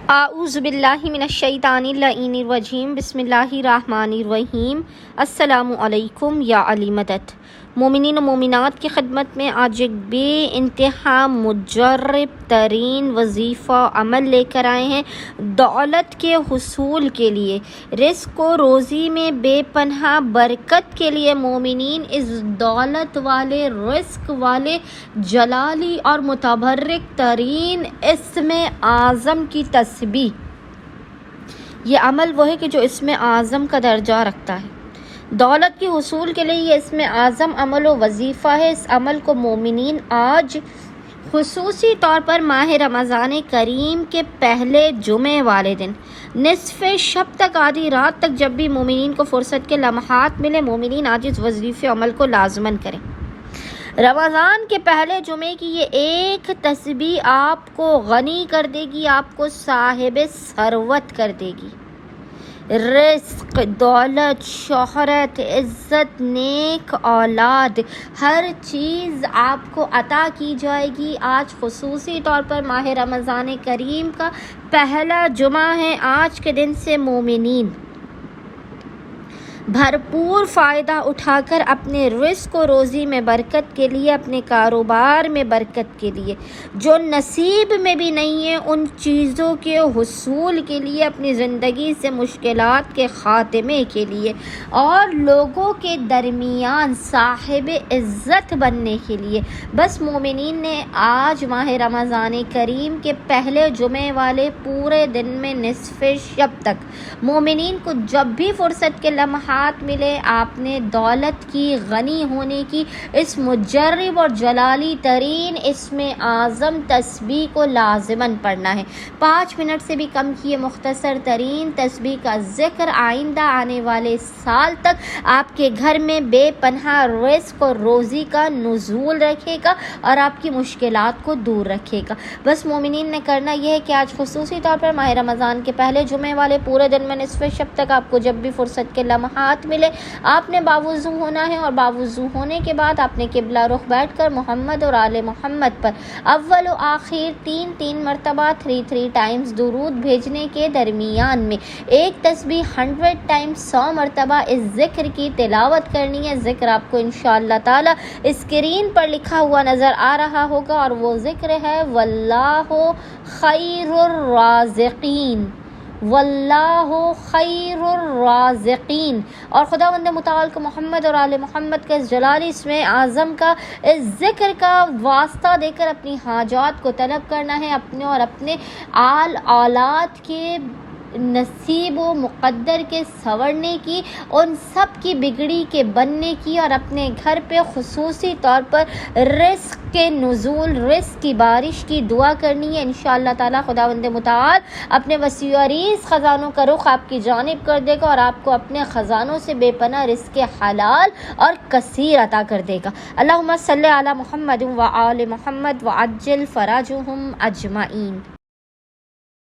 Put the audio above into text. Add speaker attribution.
Speaker 1: اعوذ باللہ من الشیطان اللعین الرجیم بسم اللہ الرحمن الرحیم۔ السلام علیکم یا علی مدد۔ مومنین و مومنات کی خدمت میں آج ایک بے انتہا مجرب ترین وظیفہ عمل لے کر آئے ہیں دولت کے حصول کے لیے، رزق و روزی میں بے پناہ برکت کے لیے۔ مومنین اس دولت والے، رزق والے، جلالی اور متبرک ترین اسم اعظم کی تسبیح، یہ عمل وہ ہے کہ جو اسم اعظم کا درجہ رکھتا ہے۔ دولت کے حصول کے لیے یہ اسم اعظم عمل و وظیفہ ہے۔ اس عمل کو مومنین آج خصوصی طور پر ماہ رمضان کریم کے پہلے جمعے والے دن نصف شب تک، آدھی رات تک، جب بھی مومنین کو فرصت کے لمحات ملے، مومنین آج اس وظیفے عمل کو لازماً کریں۔ رمضان کے پہلے جمعے کی یہ ایک تسبیح آپ کو غنی کر دے گی، آپ کو صاحب ثروت کر دے گی۔ رزق، دولت، شہرت، عزت، نیک اولاد، ہر چیز آپ کو عطا کی جائے گی۔ آج خصوصی طور پر ماہ رمضان کریم کا پہلا جمعہ ہے۔ آج کے دن سے مومنین بھرپور فائدہ اٹھا کر اپنے رزق و روزی میں برکت کے لیے، اپنے کاروبار میں برکت کے لیے، جو نصیب میں بھی نہیں ہے ان چیزوں کے حصول کے لیے، اپنی زندگی سے مشکلات کے خاتمے کے لیے اور لوگوں کے درمیان صاحب عزت بننے کے لیے، بس مومنین نے آج ماہ رمضان کریم کے پہلے جمعے والے پورے دن میں نصف شب تک مومنین کو جب بھی فرصت کے لمحات ملے، آپ نے دولت کی، غنی ہونے کی اس مجرب اور جلالی ترین اسم اعظم تسبیح کو لازماً پڑھنا ہے۔ 5 منٹ سے بھی کم کی یہ مختصر ترین تسبیح کا ذکر آئندہ آنے والے سال تک آپ کے گھر میں بے پناہ رزق اور روزی کا نزول رکھے گا اور آپ کی مشکلات کو دور رکھے گا۔ بس مومنین نے کرنا یہ ہے کہ آج خصوصی طور پر ماہ رمضان کے پہلے جمعے والے پورے دن میں نصف شب تک آپ کو جب بھی فرصت کے لمحات ملے، آپ نے باوضو ہونا ہے اور باوضو ہونے کے بعد آپ نے قبلہ رخ بیٹھ کر محمد اور آل محمد پر اول و آخر 3 مرتبہ 3 ٹائمز درود بھیجنے کے درمیان میں ایک تسبیح 100 ٹائمز 100 مرتبہ اس ذکر کی تلاوت کرنی ہے۔ ذکر آپ کو انشاءاللہ تعالی اسکرین پر لکھا ہوا نظر آ رہا ہوگا اور وہ ذکر ہے واللہ خیر الرازقین، واللہ خیر الرازقین۔ اور خداوند متعال کو محمد اور آل محمد کا اس جلالی اسم اعظم کا اس ذکر کا واسطہ دے کر اپنی حاجات کو طلب کرنا ہے، اپنے اور اپنے آل اولاد کے نصیب و مقدر کے سنورنے کی، ان سب کی بگڑی کے بننے کی، اور اپنے گھر پہ خصوصی طور پر رزق کے نزول، رزق کی بارش کی دعا کرنی ہے۔ انشاءاللہ تعالی خداوند متعال اپنے وسیع و عریض خزانوں کا رخ آپ کی جانب کر دے گا اور آپ کو اپنے خزانوں سے بے پناہ رزق حلال اور کثیر عطا کر دے گا۔ اللہم صلی علی محمد و آل محمد وعجل فرجہم اجمعین۔